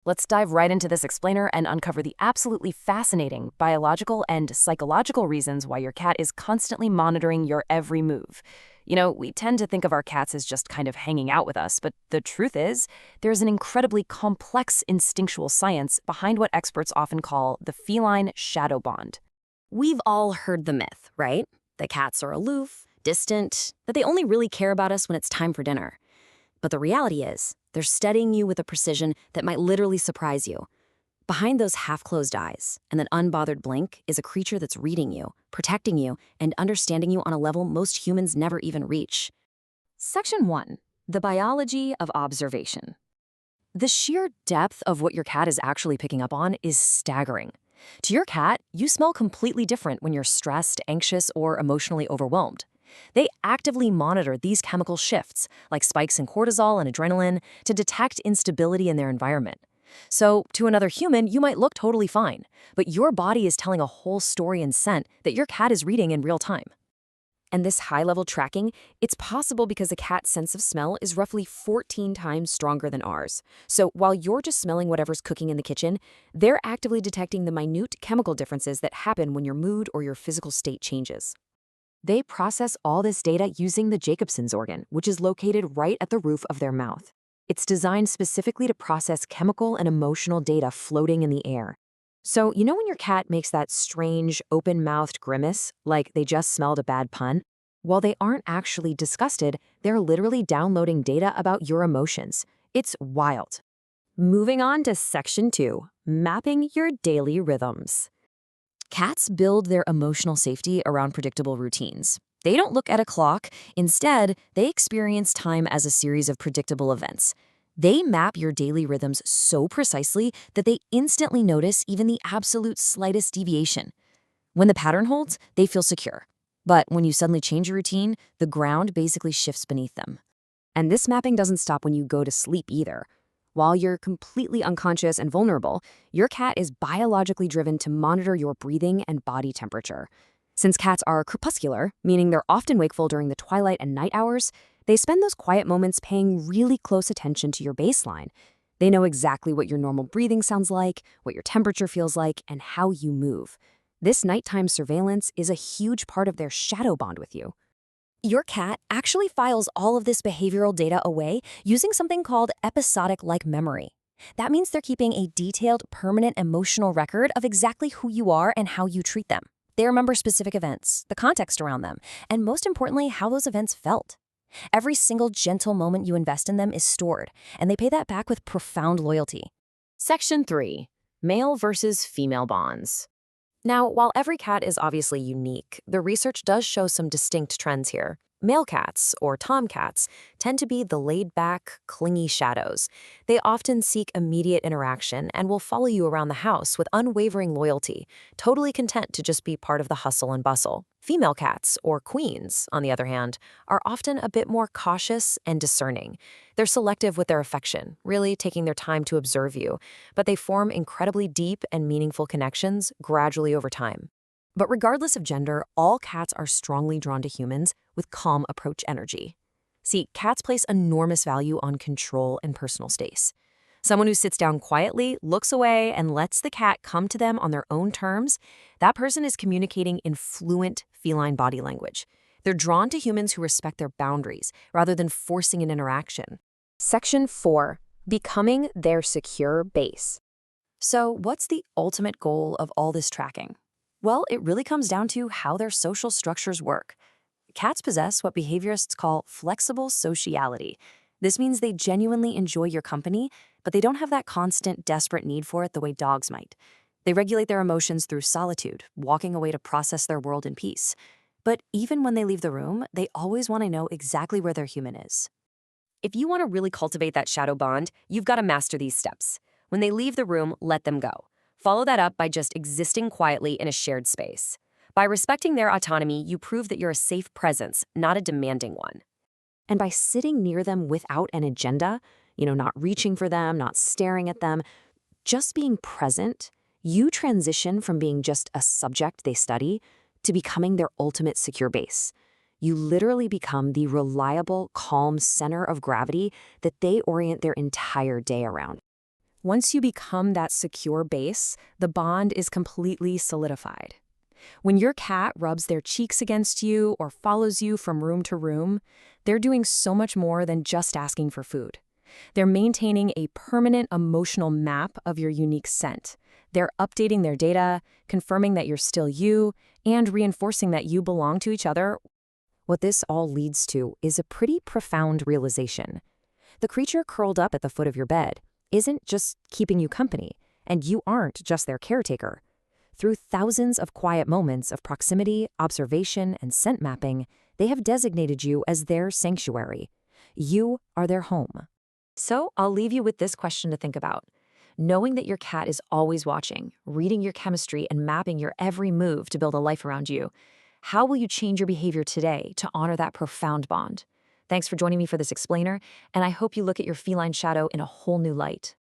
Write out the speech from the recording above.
Let's dive right into this explainer and uncover the absolutely fascinating biological and psychological reasons why your cat is constantly monitoring your every move. We tend to think of our cats as just kind of hanging out with us, but the truth is, there's an incredibly complex instinctual science behind what experts often call the feline shadow bond. We've all heard the myth, right? That cats are aloof, distant, that they only really care about us when it's time for dinner. But the reality is, they're studying you with a precision that might literally surprise you. Behind those half-closed eyes and that unbothered blink is a creature that's reading you, protecting you, and understanding you on a level most humans never even reach. Section 1. The biology of observation. The sheer depth of what your cat is actually picking up on is staggering. To your cat, you smell completely different when you're stressed, anxious, or emotionally overwhelmed. They actively monitor these chemical shifts, like spikes in cortisol and adrenaline, to detect instability in their environment. So, to another human, you might look totally fine, but your body is telling a whole story and scent that your cat is reading in real time. And this high-level tracking, it's possible because a cat's sense of smell is roughly 14 times stronger than ours. So while you're just smelling whatever's cooking in the kitchen, they're actively detecting the minute chemical differences that happen when your mood or your physical state changes. They process all this data using the Jacobson's organ, which is located right at the roof of their mouth. It's designed specifically to process chemical and emotional data floating in the air. So, when your cat makes that strange, open-mouthed grimace, like they just smelled a bad pun? While they aren't actually disgusted, they're literally downloading data about your emotions. It's wild. Moving on to Section 2, mapping your daily rhythms. Cats build their emotional safety around predictable routines. They don't look at a clock. Instead, they experience time as a series of predictable events. They map your daily rhythms so precisely that they instantly notice even the absolute slightest deviation. When the pattern holds, they feel secure. But when you suddenly change your routine, the ground basically shifts beneath them. And this mapping doesn't stop when you go to sleep either. While you're completely unconscious and vulnerable, your cat is biologically driven to monitor your breathing and body temperature. Since cats are crepuscular, meaning they're often wakeful during the twilight and night hours, they spend those quiet moments paying really close attention to your baseline. They know exactly what your normal breathing sounds like, what your temperature feels like, and how you move. This nighttime surveillance is a huge part of their shadow bond with you. Your cat actually files all of this behavioral data away using something called episodic-like memory. That means they're keeping a detailed, permanent emotional record of exactly who you are and how you treat them. They remember specific events, the context around them, and most importantly, how those events felt. Every single gentle moment you invest in them is stored, and they pay that back with profound loyalty. Section 3. Male versus female bonds. Now, while every cat is obviously unique, the research does show some distinct trends here. Male cats, or tomcats, tend to be the laid-back, clingy shadows. They often seek immediate interaction and will follow you around the house with unwavering loyalty, totally content to just be part of the hustle and bustle. Female cats, or queens, on the other hand, are often a bit more cautious and discerning. They're selective with their affection, really taking their time to observe you, but they form incredibly deep and meaningful connections gradually over time. But regardless of gender, all cats are strongly drawn to humans with calm approach energy. See, cats place enormous value on control and personal space. Someone who sits down quietly, looks away, and lets the cat come to them on their own terms, that person is communicating in fluent feline body language. They're drawn to humans who respect their boundaries rather than forcing an interaction. Section 4. Becoming their secure base. So, what's the ultimate goal of all this tracking? Well, it really comes down to how their social structures work. Cats possess what behaviorists call flexible sociality. This means they genuinely enjoy your company, but they don't have that constant, desperate need for it the way dogs might. They regulate their emotions through solitude, walking away to process their world in peace. But even when they leave the room, they always want to know exactly where their human is. If you want to really cultivate that shadow bond, you've got to master these steps. When they leave the room, let them go. Follow that up by just existing quietly in a shared space. By respecting their autonomy, you prove that you're a safe presence, not a demanding one. And by sitting near them without an agenda, not reaching for them, not staring at them, just being present, you transition from being just a subject they study to becoming their ultimate secure base. You literally become the reliable, calm center of gravity that they orient their entire day around. Once you become that secure base, the bond is completely solidified. When your cat rubs their cheeks against you or follows you from room to room, they're doing so much more than just asking for food. They're maintaining a permanent emotional map of your unique scent. They're updating their data, confirming that you're still you, and reinforcing that you belong to each other. What this all leads to is a pretty profound realization. The creature curled up at the foot of your bed isn't just keeping you company, and you aren't just their caretaker. Through thousands of quiet moments of proximity, observation, and scent mapping, they have designated you as their sanctuary. You are their home. So I'll leave you with this question to think about. Knowing that your cat is always watching, reading your chemistry, and mapping your every move to build a life around you, how will you change your behavior today to honor that profound bond? Thanks for joining me for this explainer, and I hope you look at your feline shadow in a whole new light.